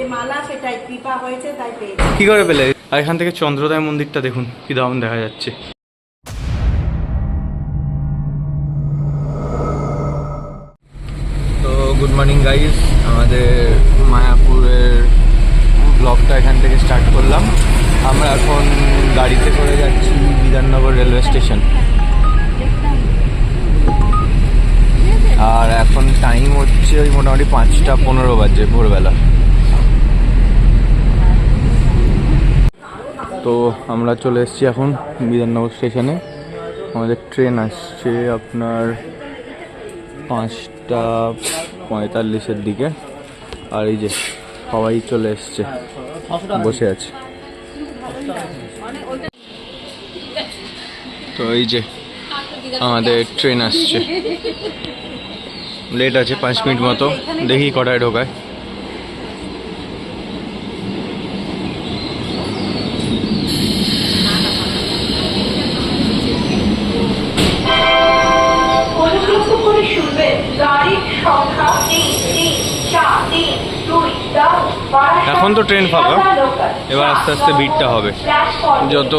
যে মালা সেটাই কৃপা হয়েছে, তাই পেয়েছি। কি করে পেলে? আর এখান থেকে চন্দ্রোদয় মন্দিরটা দেখুন কি দারুণ দেখা যাচ্ছে। তো গুড মর্নিং গাইস, আমাদের মায়াপুরের ব্লগটা এখান থেকে স্টার্ট করলাম। আমরা এখন গাড়িতে করে যাচ্ছি বিধাননগর রেলওয়ে স্টেশন। আর এখন টাইম হচ্ছে ওই মোটামুটি 5:15 বাজে ভোরবেলা। তো আমরা চলে এসেছি এখন বিধাননগর স্টেশনে। আমাদের ট্রেন আসছে আপনার 5:45-এর দিকে। আর এই যে সবাই চলে এসছে, বসে আছে। তো এই যে আমাদের ট্রেন আসছে, লেট আছে 5 মিনিট মতো, দেখি কটায় ঢোকায়। এখন তো ট্রেন ফাঁকা, এবার আস্তে আস্তে ভিড়টা হবে যত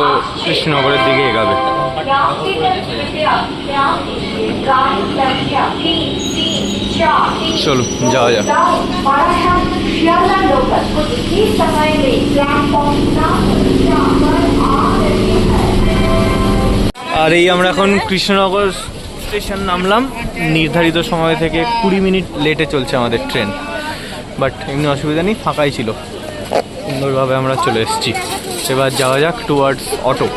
কৃষ্ণনগরের দিকে এগাবে। চলো যাওয়া যাক। আর এই আমরা এখন কৃষ্ণনগর স্টেশন নামলাম। নির্ধারিত সময় থেকে 20 মিনিট লেটে চলছে আমাদের ট্রেন, বাট এমনি অসুবিধা নেই, ফাঁকাই ছিল। সুন্দরভাবে আমরা চলে এসেছি। এবার যাওয়া যাক টুয়ার্ডস অটো।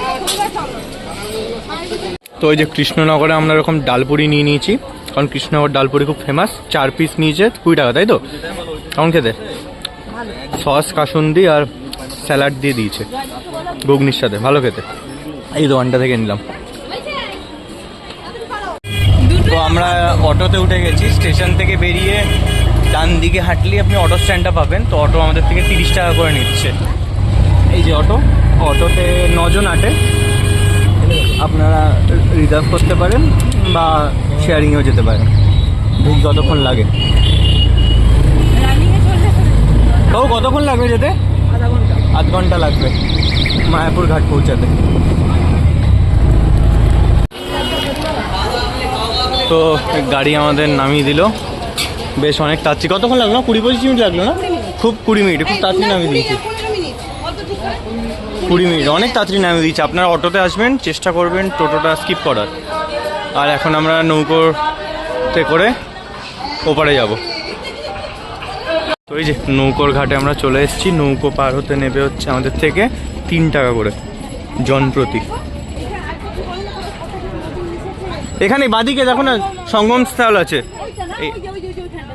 তো ওই যে কৃষ্ণনগরে আমরা এরকম ডালপুরি নিয়ে নিয়েছি, কারণ কৃষ্ণনগর ডালপুরি খুব ফেমাস। 4 পিস নিয়েছে 20 টাকা, তাই তো? কেমন খেতে? সস কাসুন্দি আর স্যালাড দিয়ে দিয়েছে ঘুগনির সাথে, ভালো খেতে। এই দোকানটা থেকে নিলাম। তো আমরা অটোতে উঠে গেছি। স্টেশন থেকে বেরিয়ে ডান দিকে হাঁটলেই আপনি অটো স্ট্যান্ডটা পাবেন। তো অটো আমাদের থেকে 30 টাকা করে নিচ্ছে। এই যে অটো, অটোতে 9 জন আটে। আপনারা রিজার্ভ করতে পারেন বা শেয়ারিংয়েও যেতে পারেন। দেখি কতক্ষণ লাগে। তো কতক্ষণ লাগবে যেতে? আধ ঘন্টা লাগবে মায়াপুর ঘাট পৌঁছাতে। তো গাড়ি আমাদের নামিয়ে দিল। বেশ অনেক তাড়াতাড়ি। কতক্ষণ লাগলো? 20-25 মিনিট লাগলো না? খুব 20 মিনিট, খুব তাড়াতাড়ি নামিয়ে দিয়েছে। 20 মিনিট অনেক তাড়াতাড়ি নামিয়ে দিয়েছে। আপনারা অটোতে আসবেন, চেষ্টা করবেন টোটোটা স্কিপ করার। আর এখন আমরা নৌকোতে করে ওপারে যাব। তো এই যে নৌকোর ঘাটে আমরা চলে এসেছি। নৌকো পার হতে নেবে হচ্ছে আমাদের থেকে 3 টাকা করে জন প্রতি। এখানে বাদিকে দেখো না সঙ্গম স্থল আছে।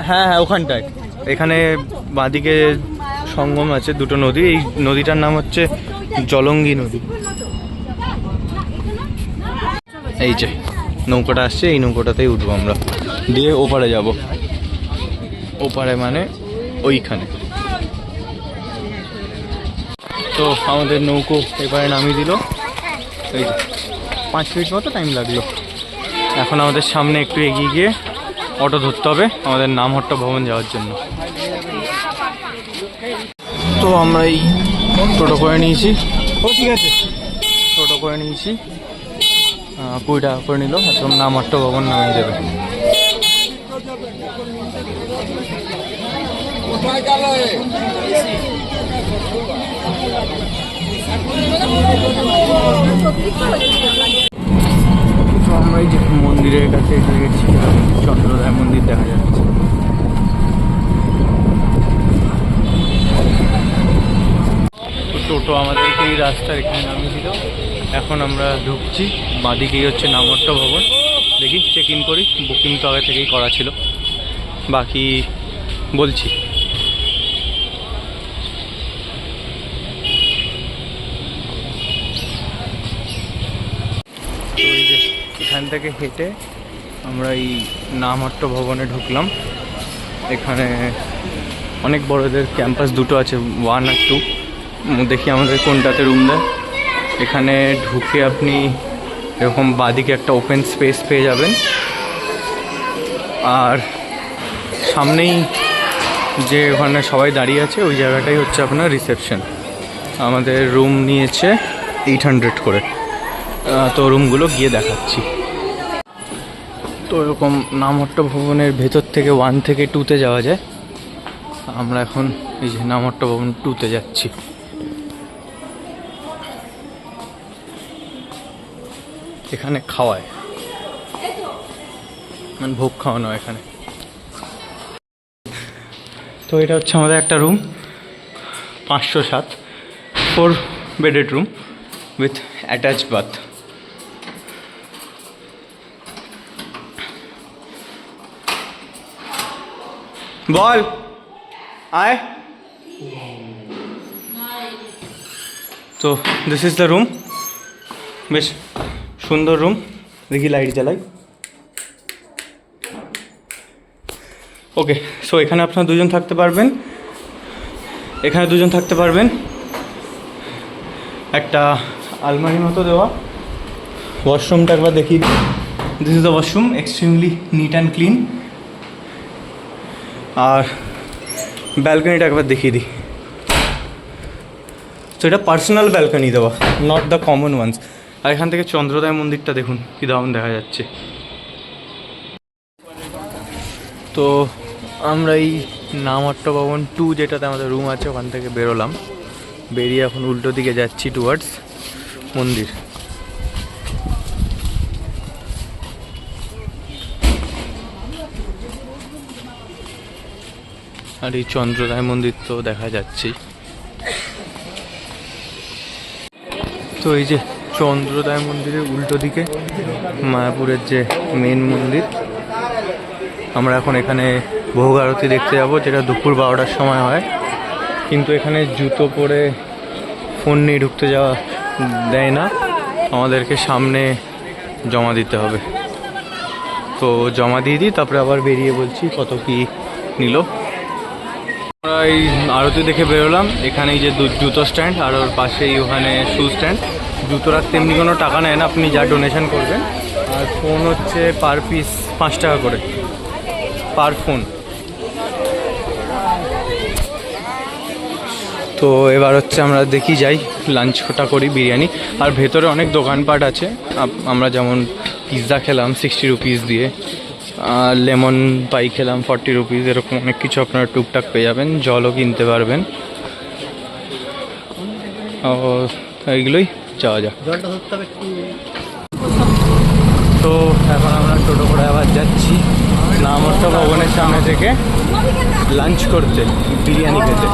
হ্যাঁ হ্যাঁ ওখানটায়। এখানে বাদিকে সঙ্গম আছে দুটো নদী। এই নদীটার নাম হচ্ছে জলঙ্গি নদী। এই যে নৌকাটা আসছে, এই নৌকাটাতেই উঠবো আমরা, দিয়ে ওপারে যাব। ওপারে মানে ওইখানে। তো আমাদের নৌকো এবারে নামিয়ে দিল। এই যে 5 মিনিট মতো টাইম লাগলো। এখন আমাদের সামনে একটু এগিয়ে গিয়ে অটো ধরতে হবে আমাদের নামহট্টা ভবন যাওয়ার জন্য। তো আমরা এই টোটো করে নিয়েছি। ও ঠিক আছে, টোটো করে নিয়েছি। 20 টাকা করে নিল। একদম নামহট্টা ভবন নামিয়ে দেবে। তো আমরা এই যে মন্দিরের কাছে এসে গেছি। চন্দ্রোদয় মন্দির দেখা যাচ্ছে। টোটো আমাদেরকে এই রাস্তার এখানে নামিয়ে দিল। এখন আমরা ঢুকছি। বাঁদিকেই হচ্ছে নামহট্টা ভবন। দেখি চেক ইন করি, বুকিং তো আগে থেকেই করা ছিল, বাকি বলছি। তো এই যে এখান থেকে হেঁটে আমরা এই নামহট্টা ভবনে ঢুকলাম। এখানে অনেক বড়দের ক্যাম্পাস দুটো আছে, 1 আর 2। দেখি আমাদের কোনটাতে রুম দেয়। এখানে ঢুকে আপনি এরকম বাঁদিকে একটা ওপেন স্পেস পেয়ে যাবেন। আর সামনেই যে ওখানে সবাই দাঁড়িয়ে আছে ওই জায়গাটাই হচ্ছে আপনার রিসেপশন। আমাদের রুম নিয়েছে 800 করে। তো রুমগুলো গিয়ে দেখাচ্ছি। তো এরকম নামহট্ট ভবনের ভেতর থেকে 1 থেকে 2-তে যাওয়া যায়। আমরা এখন এই যে নামহট্ট ভবন 2-তে যাচ্ছি। এখানে খাওয়ায়, মানে ভোগ খাওয়ানো এখানে। তো এটা হচ্ছে আমাদের একটা room, 507, 4 bedded room with attached bath. বল আয়। তো দিস ইজ দ্য রুম, বেশ সুন্দর রুম। দেখি লাইট জ্বালাই। ওকে, সো এখানে আপনারা দুজন থাকতে পারবেন, এখানে দুজন থাকতে পারবেন। একটা আলমারি মতো দেওয়া। ওয়াশরুমটা একবার দেখি। This is the washroom, extremely neat and clean. আর ব্যালকনিটা একবার দেখিয়ে দিই। তো এটা পার্সোনাল ব্যালকনি দেওয়া, নট দ্য কমন ওয়ান্স। আর এখান থেকে চন্দ্রোদয় মন্দিরটা দেখুন কী দারুণ দেখা যাচ্ছে। তো আমরা এই নামহট্ট ভবন 2 যেটাতে আমাদের রুম আছে ওখান থেকে বেরোলাম। বেরিয়ে এখন উল্টো দিকে যাচ্ছি টুয়ার্ডস মন্দির। আর এই চন্দ্রোদয় মন্দির তো দেখা যাচ্ছেই। তো এই যে চন্দ্রোদয় মন্দিরের উল্টো দিকে মায়াপুরের যে মেন মন্দির। আমরা এখন এখানে ভোগ আরতি দেখতে যাব, যেটা দুপুর 12টার সময় হয়। কিন্তু এখানে জুতো পরে ফোন নিয়ে ঢুকতে যাওয়া দেয় না, আমাদেরকে সামনে জমা দিতে হবে। তো জমা দিয়ে দিই, তারপরে আবার বেরিয়ে বলছি কত কি নিল। আমরা এই আরতি দেখে বেরোলাম। এখানে এই যে জুতো স্ট্যান্ড, আর ওর পাশেই ওখানে শু স্ট্যান্ড। জুতো রাখতে এমনি কোনো টাকা নেয় না, আপনি যা ডোনেশন করবেন। আর ফোন হচ্ছে পার পিস 5 টাকা করে পার ফোন। তো এবার হচ্ছে আমরা দেখি যাই, লাঞ্চটা করি বিরিয়ানি। আর ভেতরে অনেক দোকানপাট আছে। আমরা যেমন পিৎজা খেলাম 60 রুপিস দিয়ে, লেমন পাই খেলাম 40 রুপিস, এরকম অনেক কিছু আপনারা টুকটাক পেয়ে যাবেন। জলও কিনতে পারবেন। এইগুলোই, যাওয়া যাক। তো এখন আমরা টোটো করে আবার যাচ্ছি নামহট্ট ভবনের সামনে থেকে লাঞ্চ করতে, বিরিয়ানি খেতে।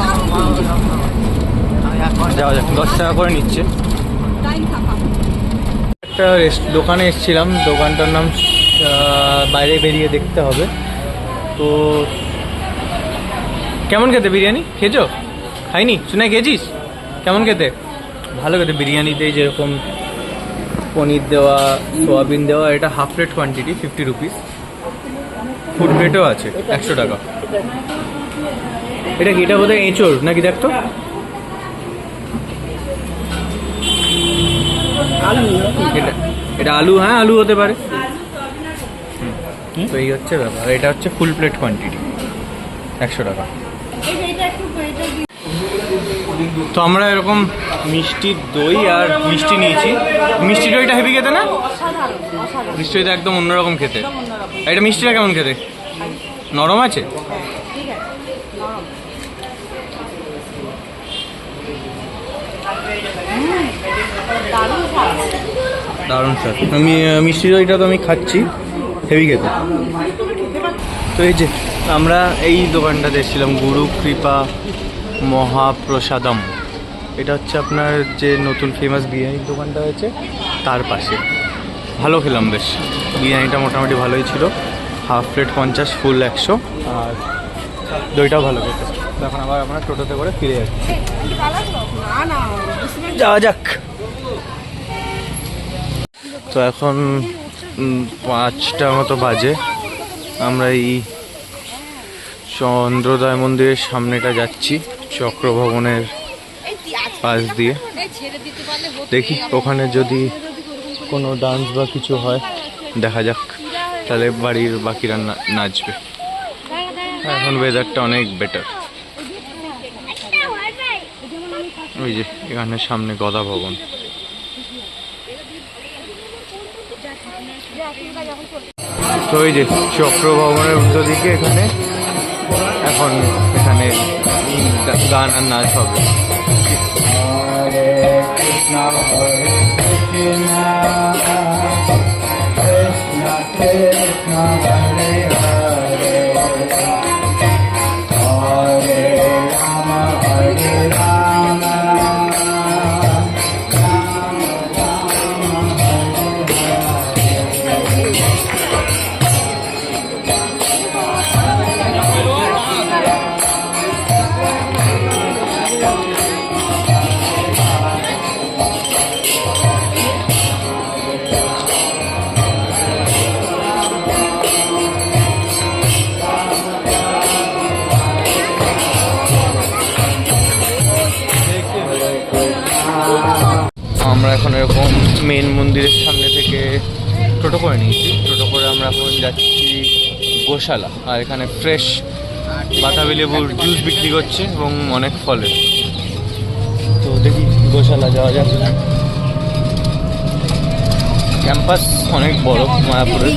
যাওয়া যাক। 10 টাকা করে নিচ্ছে। একটা দোকানে এসেছিলাম, দোকানটার নাম বাইরে বেরিয়ে দেখতে হবে। তো কেমন খেতে বিরিয়ানি? খেয়েছো? খাইনি? শুনে খেয়েছিস? কেমন খেতে? ভালো খেতে। বিরিয়ানিতে যেরকম পনির দেওয়া, সোয়াবিন দেওয়া। এটা half plate quantity, 50 rupees. Food প্লেটও আছে 100 টাকা। এটা কি? এটা বোধহয় এঁচোড় নাকি? দেখতো। এটা আলু। হ্যাঁ, আলু হতে পারে। তো এই হচ্ছে ব্যাপার। এটা হচ্ছে ফুল প্লেট কোয়ান্টিটি, 100 টাকা। তো আমরা এরকম মিষ্টি দই আর মিষ্টি নিয়েছি। মিষ্টি দইটা হেভি খেতে না? মিষ্টি দইটা একদম অন্যরকম খেতে। এটা মিষ্টিটা কেমন খেতে? নরম আছে? দারুণ স্বাদ। আমি মিষ্টি দইটা তো আমি খাচ্ছি, হেভি খেতে। তো এই যে আমরা এই দোকানটাতে এসেছিলাম, গুরু কৃপা মহাপ্রসাদম। এটা হচ্ছে আপনার যে নতুন ফেমাস বিরিয়ানির দোকানটা হয়েছে তার পাশে। ভালো খেলাম বেশ, বিরিয়ানিটা মোটামুটি ভালোই ছিল। হাফ প্লেট 50, ফুল 100। আর দইটাও ভালো খেতে। এখন আবার আমরা টোটোতে করে ফিরে যাচ্ছি। যাওয়া যাক। তো এখন 5টা মতো বাজে। আমরা এই চন্দ্রোদয় মন্দিরের সামনেটা যাচ্ছি, চক্রভবনের পাশ দিয়ে। দেখি ওখানে যদি কোনো ডান্স বা কিছু হয়, দেখা যাক, তাহলে বাড়ির বাকিরা নাচবে। এখন ওয়েদারটা অনেক বেটার। ওই যে এখানে সামনে গদা ভবন। তো ওই যে চক্র ভবনের উল্টো দিকে এখানে এখন এখানে গান আর নাচ হবে। আমরা এখন এরকম মেন মন্দিরের সামনে থেকে টোটো করে নিয়েছি। টোটো করে আমরা এখন যাচ্ছি গোশালা। আর এখানে ফ্রেশ বাতাবি লেবুর জুস বিক্রি করছে এবং অনেক ফলের। তো দেখি গোশালা যাওয়া যাক। ক্যাম্পাস অনেক বড় মায়াপুরের।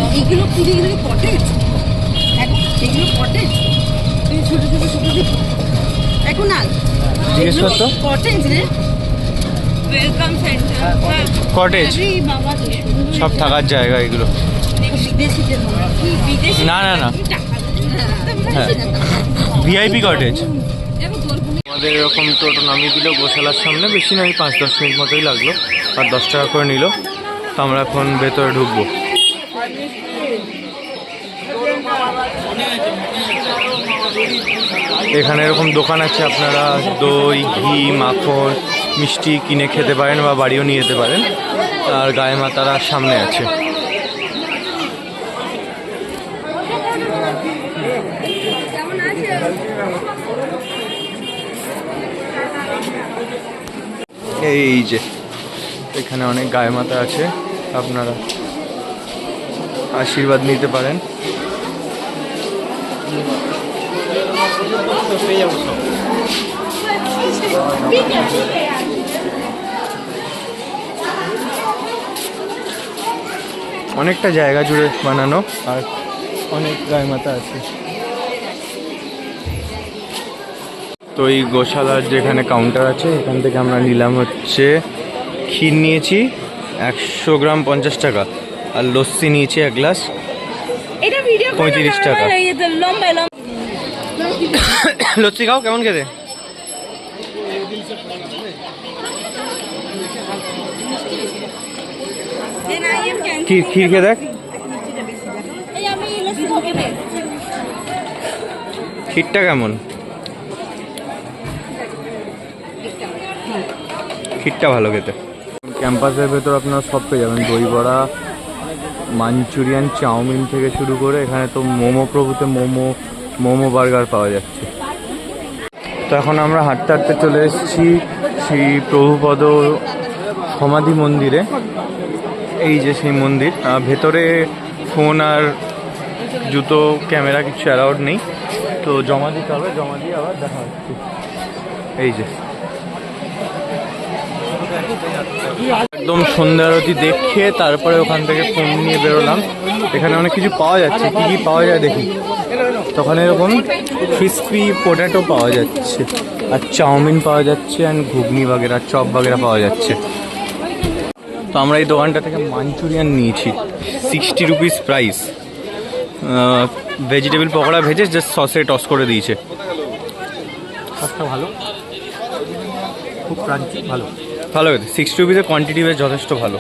জিজ্ঞেস করতো কটেজ সব থাকার জায়গা এগুলো। না না না, হ্যাঁ ভিআইপি কটেজ। আমাদের এরকম টোটো নামিয়ে দিল গোশালার সামনে, বেশি নয় 5-10 মিনিট মতোই লাগলো। আর 10 টাকা করে নিল। তো আমরা এখন ভেতরে ঢুকবো। এখানে এরকম দোকান আছে, আপনারা দই, ঘি, মাখন, মিষ্টি কিনে খেতে পারেন বা বাড়িও নিয়ে যেতে পারেন। আর গায়ে মাতারা সামনে আছে। এই যে এখানে অনেক গায়ে মাতা আছে, আপনারা আশীর্বাদ নিতে পারেন। অনেকটা জায়গা জুড়ে বানানো আর অনেক গায়ে মাতা আছে। তো এই গোশালার যেখানে কাউন্টার আছে এখান থেকে আমরা নিলাম হচ্ছে ক্ষীর নিয়েছি 100 গ্রাম 50 টাকা, আর লস্যি নিয়েছি 1 গ্লাস 35 টাকা। লস্যি খাও, কেমন খেতে? ক্ষীর খেয়ে দেখ, ক্ষীরটা কেমন? ক্ষীরটা ভালো খেতে। ক্যাম্পাসের ভেতর আপনারা সব পেয়ে যাবেন, দই বড়া, মাঞ্চুরিয়ান, চাউমিন থেকে শুরু করে এখানে তো মোমো প্রভুতে মোমো বার্গার পাওয়া যাচ্ছে। তো এখন আমরা হাঁটতে হাঁটতে চলে এসেছি শ্রী প্রভুপদ সমাধি মন্দিরে। এই যে সেই মন্দির, ভেতরে ফোন আর জুতো ক্যামেরা কিছু অ্যালাউড নেই, তো জমা দিতে হবে, জমা দিয়ে আবার দেখা হচ্ছে। এই যে একদম সন্ধ্যা আরতি দেখে তারপরে ওখান থেকে ফোন নিয়ে বেরোলাম। এখানে অনেক কিছু পাওয়া যাচ্ছে, কি কি পাওয়া যায় দেখি। তখন এরকম ক্রিসপি পোট্যাটো পাওয়া যাচ্ছে, আর চাউমিন পাওয়া যাচ্ছে, আর ঘুগনি বাগেরা, চপ বাগেরা পাওয়া যাচ্ছে। তো আমরা এই দোকানটা থেকে মাঞ্চুরিয়ান নিয়েছি, 60 রুপিস প্রাইস। ভেজিটেবল পকোড়া ভেজে জাস্ট সসে টস করে দিয়েছে। সসটা ভালো, খুব ক্রাঞ্চি, ভালো ভালো। 60 রুপিসের কোয়ান্টিটি বেশ যথেষ্ট ভালো।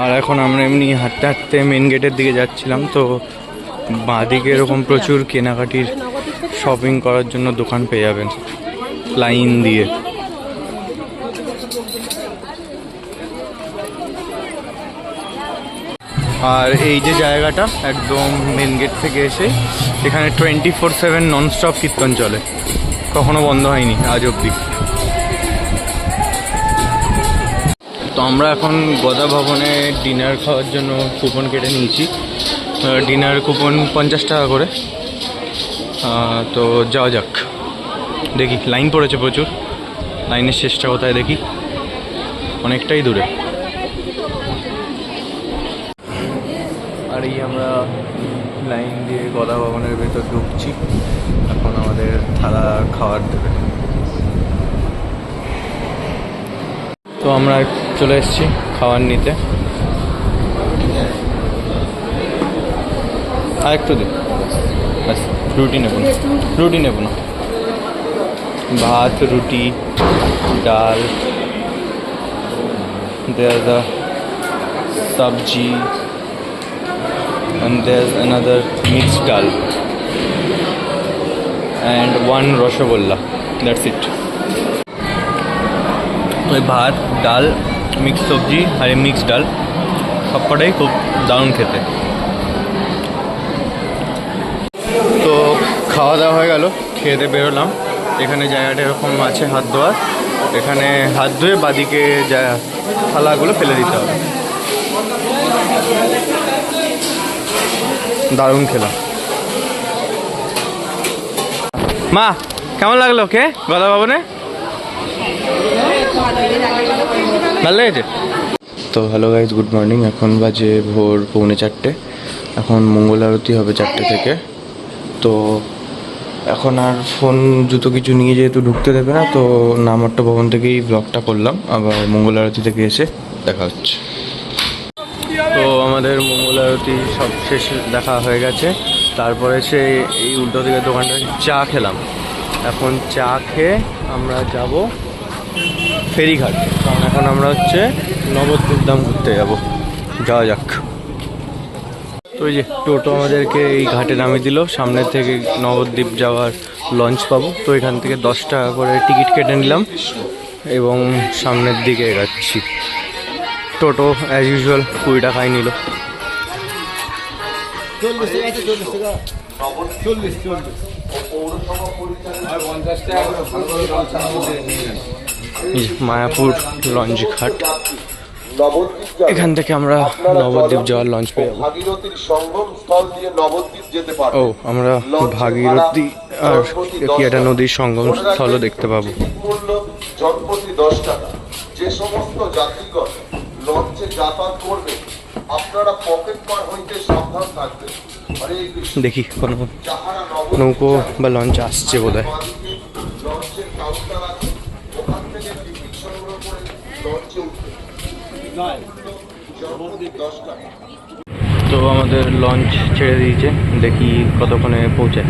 আর এখন আমরা এমনি হাঁটতে হাঁটতে মেন গেটের দিকে যাচ্ছিলাম। তো বাঁদিকে এরকম প্রচুর কেনাকাটির শপিং করার জন্য দোকান পেয়ে যাবেন লাইন দিয়ে। আর এই যে জায়গাটা একদম মেন গেট থেকে এসে এখানে 24/7 ননস্টপ কীর্তন চলে, কখনো বন্ধ হয়নি আজ অবধি। তো আমরা এখন গদা ভবনে ডিনার খাওয়ার জন্য কুপন কেটে নিয়েছি। ডিনার কুপন 50 টাকা করে। তো যাওয়া যাক, দেখি লাইন পড়েছে প্রচুর, লাইনের শেষটা কোথায় দেখি, অনেকটাই দূরে। আর এই আমরা লাইন দিয়ে গদা ভবনের ভেতর ঢুকছি, এখন আমাদের থালা খাবার দেবে। তো আমরা চলে এসেছি খাবার নিতে, আর একটু দিন ব্যাস, রুটি নেব না, রুটি নেব না, ভাত, রুটি, ডাল, there's a sabji and there's another mixed dal and one rasgulla, that's it. ওই ভাত, ডাল, মিক্স সবজি আর মিক্স ডাল সবকটাই খুব দারুণ খেতে। তো খাওয়া দাওয়া হয়ে গেল, খেয়ে দিয়ে বেরোলাম। এখানে জায়গাটা এরকম আছে হাত ধোয়ার, এখানে হাত ধুয়ে বাদিকে যা থালাগুলো ফেলে দিতে হবে। দারুণ খেলাম। মা কেমন লাগলো কে গদা ভবনে? ভালো লেগেছে তো। Hello guys, good morning. এখন বাজে ভোর 3:45। এখন মঙ্গল আরতি হবে 4টে থেকে। তো এখন আর ফোন জুতো কিছু নিয়ে যেহেতু ঢুকতে দেবে না, তো নামট্ট ভবন থেকেই ব্লগটা করলাম। আবার মঙ্গল আরতি থেকে এসে দেখা হচ্ছে। তো আমাদের মঙ্গল আরতি সব শেষ দেখা হয়ে গেছে। তারপরে সে এই উল্টো দিকের দোকানটায় চা খেলাম। এখন চা খেয়ে আমরা যাব ফেরিঘাট, কারণ এখন আমরা হচ্ছে নবদ্বীপ ধাম ঘুরতে যাব। যাওয়া যাক। তো এই যে টোটো আমাদেরকে এই ঘাটে নামিয়ে দিল, সামনের থেকে নবদ্বীপ যাওয়ার লঞ্চ পাবো। তো এখান থেকে 10 টাকা করে টিকিট কেটে নিলাম এবং সামনের দিকে এগাচ্ছি। টোটো অ্যাজ ইউজুয়াল 20 টাকায় নিল। মায়াপুর লঞ্চ ঘাট, এখান থেকে আমরা নবদ্বীপ যাওয়ার লঞ্চ পেয়ে যাবো। ও আমরা ভাগীরথী আর কি একটা নদীর সঙ্গম স্থলও দেখতে পাবো। জনপ্রতি 10 টাকা। যে সমস্ত যাত্রীগণ লঞ্চে যাতায়াত করবে আপনারা পকেট মার হইতে সাবধান থাকবেন। দেখি কোনো নৌকো বা লঞ্চ আসছে বোধহয়। লঞ্চের কাউন্টার আছে, ওখান থেকে টিকিট সংগ্রহ করে লঞ্চে উঠবে। জনপ্রতি 10 টাকা। তো আমাদের লঞ্চ ছেড়ে দিয়েছে, দেখি কতক্ষণে পৌঁছায়।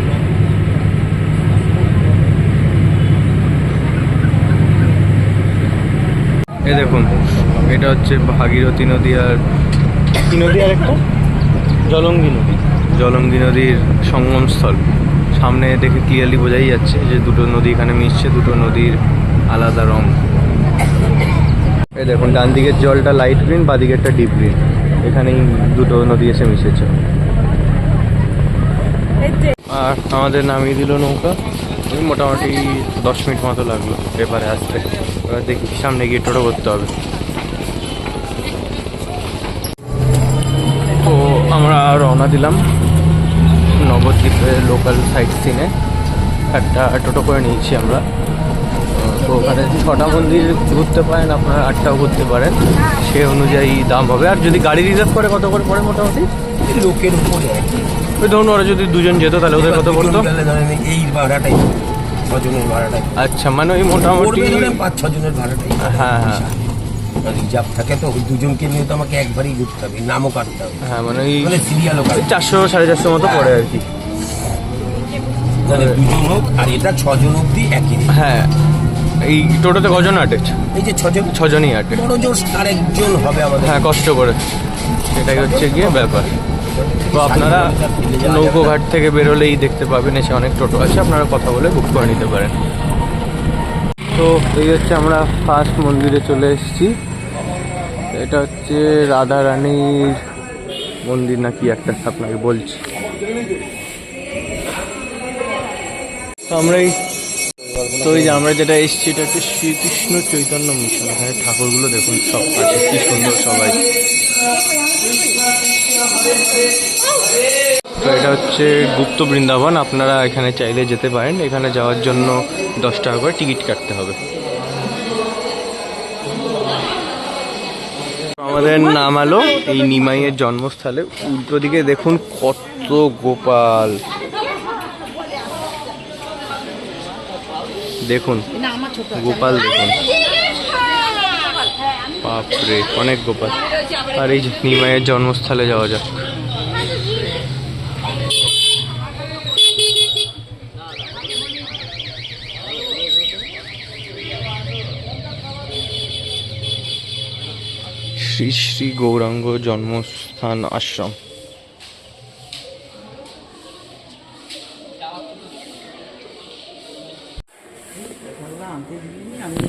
এই দেখুন, এটা হচ্ছে ভাগীরথী নদী আর কি নদী, আর একটা জলঙ্গি নদী। জলঙ্গি নদীর সঙ্গমস্থল। সামনে দেখে ক্লিয়ারলি বোঝাই যাচ্ছে যে দুটো নদী এখানে মিশছে, দুটো নদীর আলাদা রং। এই দেখুন, ডান দিকের জলটা লাইট গ্রিন, বা দিকেরটা ডিপ গ্রিন। এখানেই দুটো নদী এসে মিশেছে। আর আমাদের নামিয়ে দিল নৌকা। ওই মোটামুটি 10 মিনিট মতো লাগলো এবারে আসতে। এবার দেখি সামনে গিয়ে টোটো করতে হবে। তো আমরা রওনা দিলাম নবদ্বীপের লোকাল সাইট সিনে। একটা টোটো করে নিয়েছি আমরা। তো ওখানে 6টা মন্দির ঘুরতে পারেন, আপনারা 8টাও ঘুরতে পারেন, সে অনুযায়ী দাম হবে। আর যদি গাড়ি রিজার্ভ করে কত করে পড়ে মোটামুটি? লোকের উপরে ওই ধরুন ওরা যদি 2জন যেত তাহলে ওদের কত পড়তো? এই ভাড়াটাই 6 জনের ভাড়াটাই। আচ্ছা, মানে ওই মোটামুটি 5-6 জনের ভাড়াটাই। হ্যাঁ হ্যাঁ, রিজার্ভ থাকে তো ওই 2জনকে নিয়ে তো আমাকে একবারই ঘুরতে হবে, নামও কাটতে হবে। হ্যাঁ মানে ওই সিরিয়ালও কাটতে 400-450 মতো পড়ে আর কি। মানে 2জন হোক, আর এটা 6 জন অব্দি একই। হ্যাঁ, এই টোটোতে কজন আটে? এই যে 6 জন, 6 জনই আটে। বড় জোর 1.5 হবে আমাদের। হ্যাঁ, কষ্ট করে, সেটাই হচ্ছে গিয়ে ব্যাপার। তো আপনারা নৌকো ঘাট থেকে বেরোলেই দেখতে পাবেন এসে অনেক টোটো আছে, আপনারা কথা বলে বুক করে নিতে পারেন। তো এই হচ্ছে আমরা ফার্স্ট মন্দিরে চলে এসেছি। এটা হচ্ছে রাধা রানীর মন্দির না কি একটা, আপনাকে বলছি। তো এই যে আমরা যেটা এসেছি এটা হচ্ছে শ্রীকৃষ্ণ চৈতন্য মিশন। এখানে ঠাকুরগুলো দেখুন সব আছে, কি সুন্দর সবাই। তো এটা হচ্ছে গুপ্ত বৃন্দাবন, আপনারা এখানে চাইলে যেতে পারেন। এখানে যাওয়ার জন্য 10 টাকা করে টিকিট কাটতে হবে। আমাদের নামালো এই নিমাইয়ের জন্মস্থলে। উল্টো দিকে দেখুন কত গোপাল, দেখুন গোপাল দেখুন, বাপরে অনেক গোপাল। আর এই যে নিমাইয়ের জন্মস্থলে যাওয়া যাক। শ্রী শ্রী গৌরাঙ্গ জন্মস্থান আশ্রম।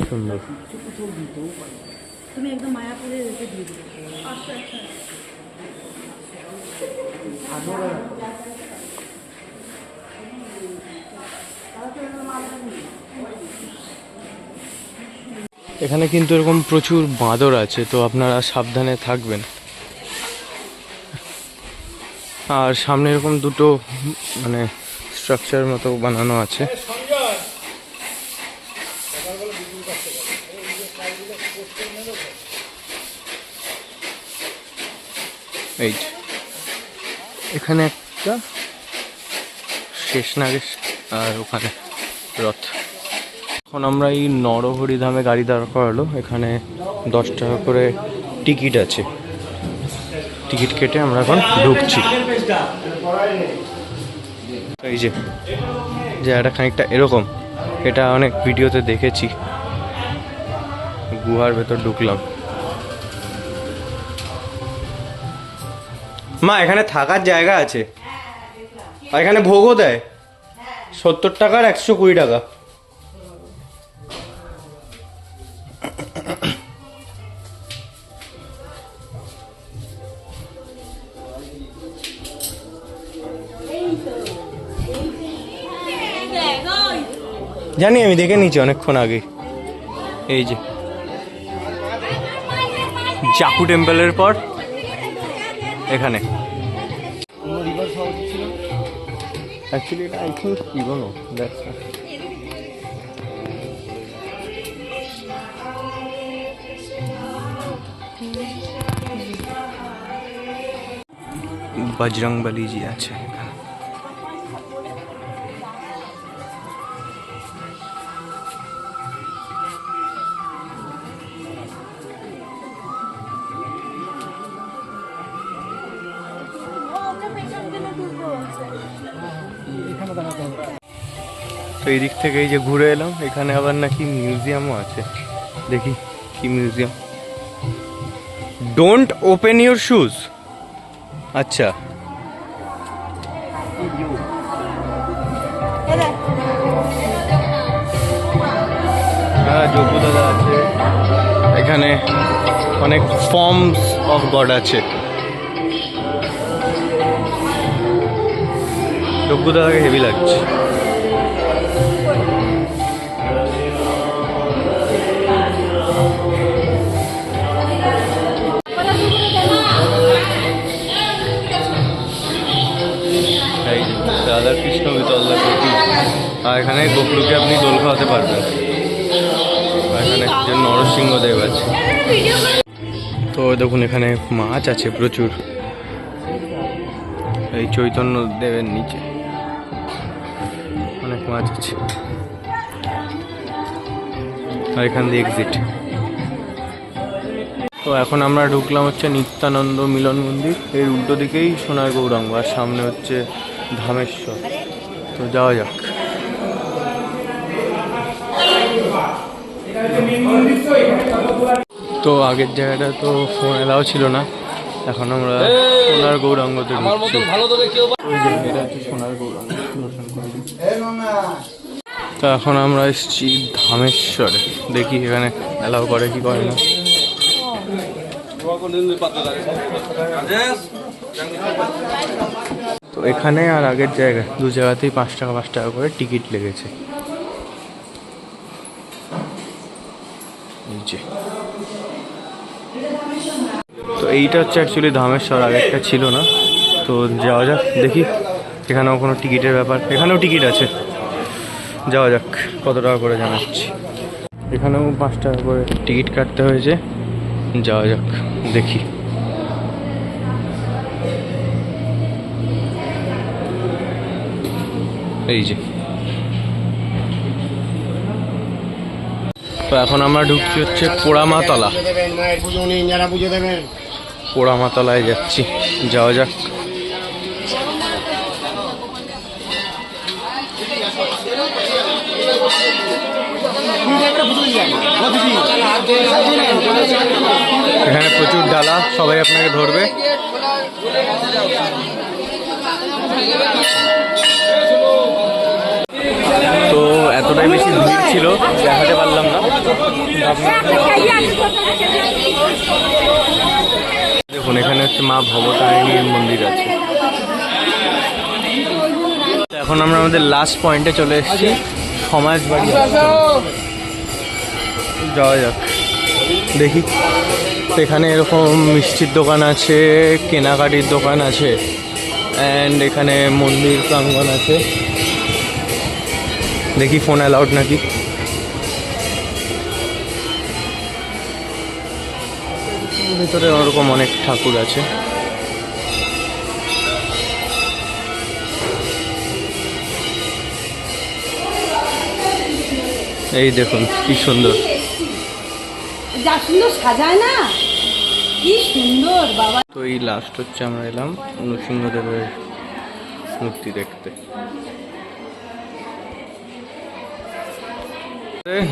সুন্দর। তুমি একদম মায়াপুরে রেখে দিয়ে দিবে। এখানে কিন্তু এরকম প্রচুর বাঁদর আছে, তো আপনারা সাবধানে থাকবেন। আর সামনে এরকম দুটো মানে স্ট্রাকচার মতো বানানো আছে। এই এখানে একটা শেষনাগের আর ওখানে রথ। এখন আমরা এই নরহরিধামে গাড়ি দাঁড় করালো। এখানে 10 টাকা করে টিকিট আছে। টিকিট কেটে আমরা এখন ঢুকছি। এই যে জায়গাটা খানিকটা এরকম, এটা অনেক ভিডিওতে দেখেছি। গুহার ভেতর ঢুকলাম। মা এখানে থাকার জায়গা আছে, আর এখানে ভোগও দেয় 70 টাকার 120 টাকা। জানি, আমি দেখে নিয়েছি অনেকক্ষণ আগে। এই যে জাকু টেম্পলের পর এখানে অ্যাকচুয়ালি এটা আই থিঙ্ক ইগনো, দ্যাটস বজরংবলী জি আছে এখানে। তো এই দিক থেকে এই যে ঘুরে এলাম, এখানে আবার নাকি মিউজিয়ামও আছে। দেখি কি museum. Don't open your shoes. আচ্ছা, হ্যাঁ যোগ্য দাদা আছে এখানে। অনেক ফর্মস অফ গড আছে। যোগ্য দাদাকে হেভি লাগছে। রাধা কৃষ্ণ বিতল্লা প্রতি। আর এখানে গোপলুকে আপনি দোল খাওয়াতে পারবেন। এখানে যে নরসিংহদেব আছে। তো দেখুন এখানে মাছ আছে প্রচুর। এই চৈতন্য দেবের নিচে অনেক মাছ আছে। আর এখান দিয়ে এক্সিট। তো এখন আমরা ঢুকলাম হচ্ছে নিত্যানন্দ মিলন মন্দির। এর উল্টো দিকেই সোনার গৌরাঙ্গ, আর সামনে হচ্ছে ধামেশ্বর। তো যাওয়া যাক। তো আগের জায়গাটা তো ফোন এলাও ছিল না, এখন আমরা সোনার গৌরাঙ্গতে ঢুকছি। এটা হচ্ছে সোনার গৌরাঙ্গ, দর্শন করে। তো এখন আমরা এসেছি ধামেশ্বরে। দেখি এখানে এলাও করে কি করে না। তো এখানে আর আগের জায়গায় দু জায়গাতেই 5 টাকা করে টিকিট লেগেছে। তো এইটা হচ্ছে অ্যাকচুয়ালি ধামেশ্বর, আগেরটা ছিল না। তো যাওয়া যাক দেখি। এখানেও কোনো টিকিটের ব্যাপার, এখানেও টিকিট আছে। যাওয়া যাক, কত টাকা করে জানাচ্ছি। এখানেও 5 টাকা করে টিকিট কাটতে হয়েছে। যাওয়া যাক, দেখি। এই যে, তো এখন আমরা ঢুকছি হচ্ছে পোড়ামাতলা। পোড়ামাতলায় যাচ্ছি, যাওয়া যাক। এখানে প্রচুর ডালা, সবাই আপনাকে ধরবে। তো এতটাই বেশি ভিড় ছিল, দেখাতে পারলাম না। দেখুন, এখানে হচ্ছে মা ভবতারিণীর মন্দির আছে। এখন আমরা আমাদের লাস্ট পয়েন্টে চলে এসেছি, সমাজবাড়ি। যাওয়া যাক, দেখি। এখানে এরকম মিষ্টির দোকান আছে, কেনাকাটির দোকান আছে, অ্যান্ড এখানে মন্দির প্রাঙ্গণ আছে। দেখি ফোন অ্যালাউড নাকি। ভিতরে ওরকম অনেক ঠাকুর আছে। এই দেখুন কি সুন্দর, যা সুন্দর সাজায় না, কি সুন্দর বাবা। তো এই লাস্ট হচ্ছে আমরা এলাম নৃসিংহদেবের মূর্তি দেখতে।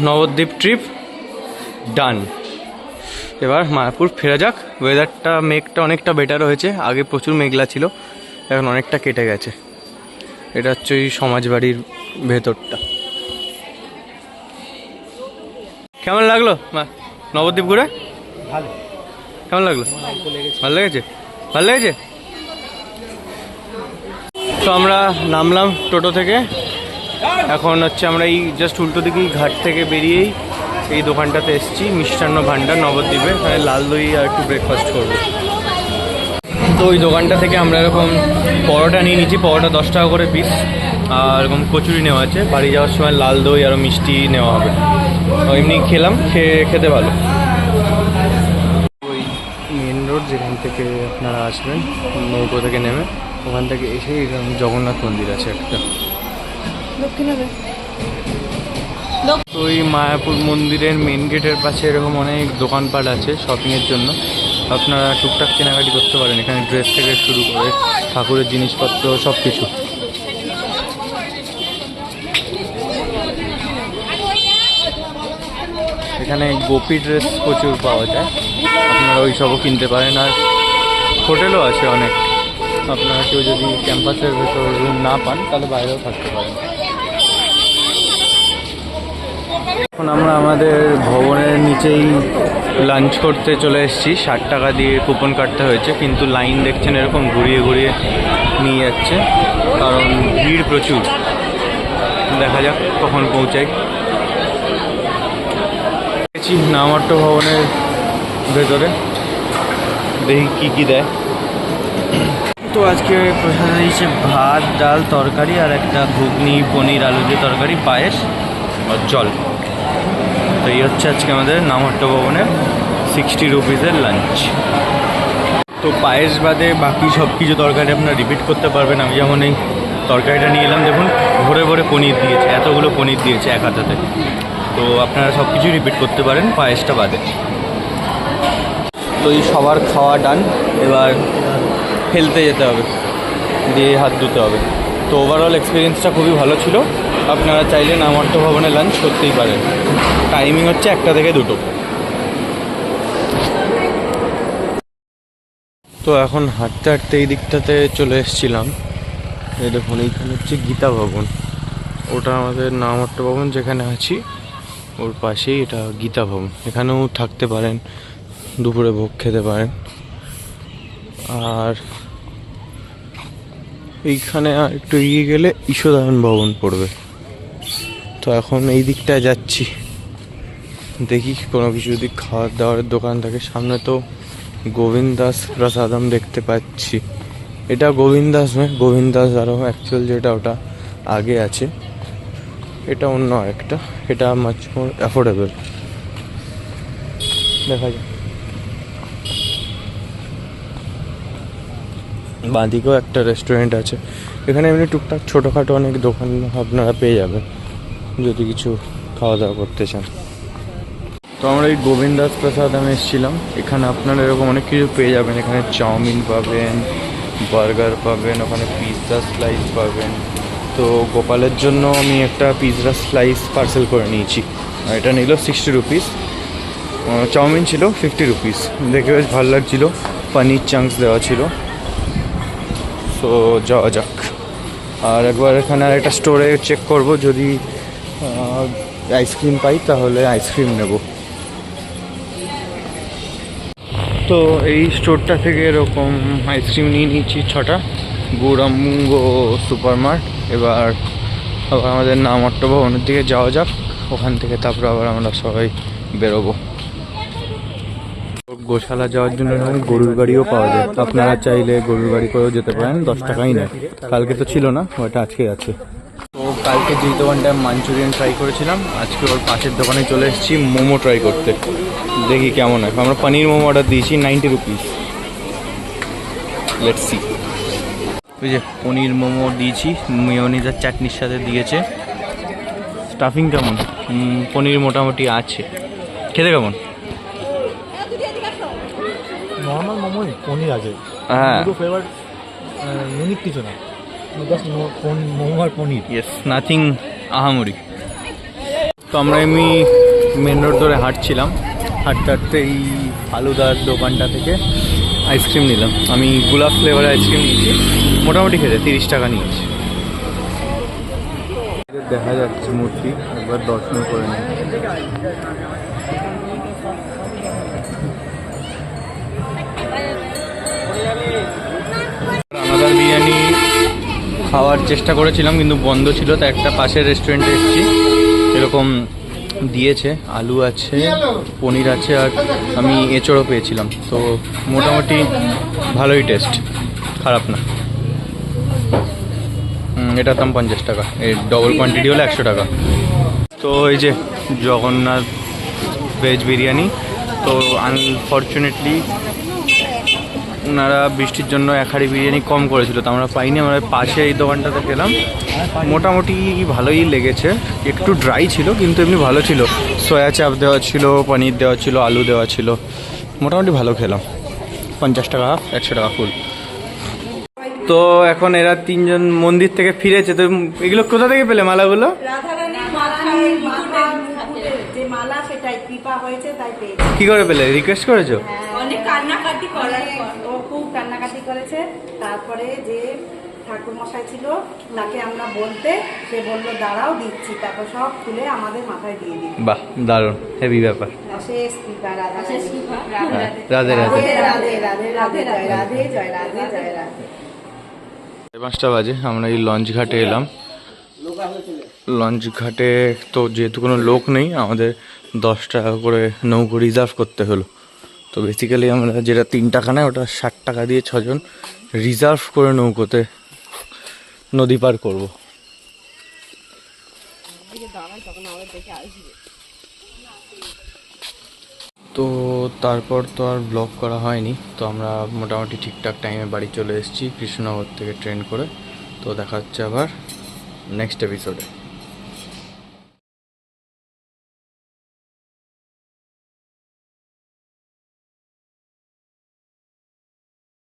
নবদ্বীপ ট্রিপ ডান। এবার মায়াপুর ফেরা যাক। ওয়েদারটা, মেঘটা অনেকটা বেটার হয়েছে, আগে প্রচুর মেঘলা ছিল, এখন অনেকটা কেটে গেছে। এটা হচ্ছে ওই সমাজবাড়ির ভেতরটা। কেমন লাগলো নবদ্বীপ ঘুরে? ভালো। কেমন লাগলো? ভালো লেগেছে? ভালো লেগেছে। তো আমরা নামলাম টোটো থেকে। এখন হচ্ছে আমরা এই জাস্ট উল্টো দিকেই ঘাট থেকে বেরিয়েই এই দোকানটাতে এসেছি, মিষ্টান্ন ভাণ্ডার নবদ্বীপে। এখানে লাল দই আর একটু ব্রেকফাস্ট করবো। তো ওই দোকানটা থেকে আমরা এরকম পরোটা নিয়ে নিচ্ছি, পরোটা 10 টাকা করে পিস, আর এরকম কচুরি নেওয়া আছে। বাড়ি যাওয়ার সময় লাল দই আর মিষ্টি নেওয়া হবে। এমনি খেলাম, খেতে ভালো। ওই মেন রোড যেখান থেকে আপনারা আসবেন, নৌকো থেকে নেমে, ওখান থেকে এসে এরকম জগন্নাথ মন্দির আছে একটা। তো এই মায়াপুর মন্দিরের মেন গেটের পাশে এরকম অনেক দোকানপাট আছে শপিংয়ের জন্য। আপনারা টুকটাক কেনাকাটি করতে পারেন, এখানে ড্রেস থেকে শুরু করে ঠাকুরের জিনিসপত্র সব কিছু। এখানে গোপী ড্রেস প্রচুর পাওয়া যায়, আপনারা ওই সবও কিনতে পারেন। আর হোটেলও আছে অনেক, আপনারা কেউ যদি ক্যাম্পাসের ভেতর রুম না পান তাহলে বাইরেও থাকতে পারেন। এখন আমরা আমাদের ভবনের নিচেই লাঞ্চ করতে চলে এসেছি। 60 টাকা দিয়ে কুপন কাটতে হয়েছে, কিন্তু লাইন দেখছেন এরকম ঘুরিয়ে ঘুরিয়ে নিয়ে যাচ্ছে, কারণ ভিড় প্রচুর। দেখা যাক কখন পৌঁছাই। নামট্ট ভবনের ভেতরে, দেখি কী কী দেয়। তো আজকে প্রসাদ দিয়েছে ভাত, ডাল, তরকারি আর একটা ঘুগনি, পনির, আলু দিয়ে তরকারি, পায়েস আর জল। তো এই হচ্ছে আজকে আমাদের নামট্ট ভবনের 60 রুপিসের লাঞ্চ। তো পায়েস বাদে বাকি সব কিছু তরকারি আপনারা রিপিট করতে পারবেন। আমি যেমন এই তরকারিটা নিয়ে এলাম, দেখুন ভরে ভরে পনির দিয়েছে, এতগুলো পনির দিয়েছে এক হাতাতে। তো আপনারা সব কিছু রিপিট করতে পারেন পায়েসটা বাদে। তো এই সবার খাওয়া ডান, এবার খেলতে যেতে হবে, দিয়ে হাত ধুতে হবে। তো ওভারঅল এক্সপিরিয়েন্সটা খুবই ভালো ছিল। আপনারা চাইলে নামট্ট ভবনে লাঞ্চ করতেই পারেন। টাইমিং হচ্ছে 1টা থেকে 2টো। তো এখন হাঁটতে হাঁটতে এই দিকটাতে চলে এসেছিলাম। এই দেখুন, এইখানে হচ্ছে গীতা ভবন, ওটা আমাদের নামট্ট ভবন যেখানে আছি ওর পাশেই এটা গীতা ভবন। এখানেও থাকতে পারেন, দুপুরে ভোগ খেতে পারেন। আর এইখানে আর একটু এগিয়ে গেলে ঈশ্বরায়ণ ভবন পড়বে। তো এখন এই দিকটায় যাচ্ছি, দেখি কোনো কিছু যদি খাওয়ার দাওয়ারের দোকান থাকে। সামনে তো গোবিন্দাস প্রসাদম দেখতে পাচ্ছি, এটা গোবিন্দাস নয়, গোবিন্দাস আরও অ্যাকচুয়াল যেটা ওটা আগে আছে, এটা অন্য একটা, এটা মাচ মোর অ্যাফোর্ডেবল। দেখা যায় বাঁদিকেও একটা রেস্টুরেন্ট আছে, এখানে এমনি টুকটাক ছোটোখাটো অনেক দোকান আপনারা পেয়ে যাবেন যদি কিছু খাওয়া দাওয়া করতে চান। তো আমরা এই গোবিন্দাস প্রসাদমে এসেছিলাম, এখানে আপনারা এরকম অনেক কিছু পেয়ে যাবেন। এখানে চাউমিন পাবেন, বার্গার পাবেন, ওখানে পিৎজা স্লাইস পাবেন। তো গোপালের জন্য আমি একটা পিৎজা স্লাইস পার্সেল করে নিয়েছি, এটা নিল 60 রুপিস। চাউমিন ছিল 50 রুপিস, দেখে বেশ ভালো লাগছিল, পনির চাংস দেওয়া ছিল। সো যাওয়া যাক, আর একবার এখানে আর একটা স্টোরে চেক করব, যদি আইসক্রিম পাই তাহলে আইসক্রিম নেব। তো এই স্টোরটা থেকে এরকম আইসক্রিম নিয়ে নিচ্ছি 6টা, গৌরাঙ্গ সুপার মার্ট। এবার আবার আমাদের নামট্ট ভবনের দিকে যাওয়া যাক, ওখান থেকে তারপর আবার আমরা সবাই বেরোবো। গোশালা যাওয়ার জন্য এখানে গরুর গাড়িও পাওয়া যায়, আপনারা চাইলে গরুর গাড়ি করেও যেতে পারেন, 10 টাকাই নেয়। কালকে তো ছিল না, ওটা আজকে আছে। তো কালকে যেই দোকানটায় মাঞ্চুরিয়ান ট্রাই করেছিলাম, আজকে ওর পাশের দোকানে চলে এসেছি মোমো ট্রাই করতে, দেখি কেমন হয়। আমরা পনির মোমো অর্ডার দিয়েছি 90 রুপিস, লেটস সি। ওই যে পনির মোমো দিয়েছি, মেয়োনিজ আর চাটনির সাথে দিয়েছে। স্টাফিং কেমন? পনির মোটামুটি আছে, খেতে কেমন? নর্মাল মোমোই পনির আছে, হ্যাঁ পুরো ফ্লেভার ইউনিক কিছু না, জাস্ট মোমো আর পনির। ইয়েস, নাথিং আহামরি। তো আমরা এমনি মেন রোড ধরে হাঁটছিলাম, হাঁটতে হাঁটতে এই ফালুদার দোকানটা থেকে আইসক্রিম নিলাম। আমি গোলাপ ফ্লেভারের আইসক্রিম নিয়েছি, মোটামুটি খেতে 30 টাকা নিয়েছি। দেখা যাচ্ছে মূর্তি, একবার দর্শন করে নিই। রানাদার বিরিয়ানি খাওয়ার চেষ্টা করেছিলাম কিন্তু বন্ধ ছিল, তাই একটা পাশের রেস্টুরেন্টে এসেছি। এরকম দিয়েছে, আলু আছে, পনির আছে, আর আমি এঁচড়ও পেয়েছিলাম। তো মোটামুটি ভালোই টেস্ট, খারাপ না। এটার দাম 50 টাকা, এর ডবল কোয়ান্টিটি হলে 100 টাকা। তো এই যে জগন্নাথ ভেজ বিরিয়ানি, তো আনফর্চুনেটলি ওনারা বৃষ্টির জন্য এক হাঁড়ি বিরিয়ানি কম করেছিল, তো আমরা পাইনি। আমরা পাশে এই দোকানটাতে খেলাম, মোটামুটি ভালোই লেগেছে। একটু ড্রাই ছিল কিন্তু এমনি ভালো ছিল, সয়া চাপ দেওয়া ছিল, পনির দেওয়া ছিল, আলু দেওয়া ছিল, মোটামুটি ভালো খেলাম। 50 টাকা হাফ, 100 টাকা ফুল। তো এখন এরা 3জন মন্দির থেকে ফিরেছে। তো এগুলো কোথা থেকে পেলে মালাগুলো? রাধারানীর মাথার মুকুটের যে মালা, সেটাই কৃপা হয়েছে তাই পেয়েছি। কি করে পেলে? রিকোয়েস্ট করেছো? অনেক কান্নাকাটি করার পর ও খুব কান্নাকাটি করেছে। তারপরে যে ঠাকুর মশাই ছিল তাকে আমরা বলতে, সে বললো দাঁড়াও দিচ্ছি, তারপর সব খুলে আমাদের মাথায় দিয়ে দিই। বাহ, দারুণ, হেভি ব্যাপার। শেষ কৃপা রাধা, শেষ কৃপা রাধে রাধে। রাধে রাধে রাধে জয় রাধে জয় রাধে জয় রাধে। 5টা বাজে, আমরা এই লঞ্চ ঘাটে এলাম। লঞ্চ ঘাটে তো যেহেতু কোনো লোক নেই, আমাদের 10 টাকা করে নৌকো রিজার্ভ করতে হলো। তো বেসিক্যালি আমরা যেটা 3 টাকা নেয়, ওটা 60 টাকা দিয়ে 6 জন রিজার্ভ করে নৌকোতে নদী পার করব। তো তারপর তো আর ব্লগ করা হয়নি। তো আমরা মোটামুটি ঠিকঠাক টাইমে বাড়ি চলে এসেছি কৃষ্ণনগর থেকে ট্রেন করে। তো দেখা হচ্ছে আবার নেক্সট এপিসোডে।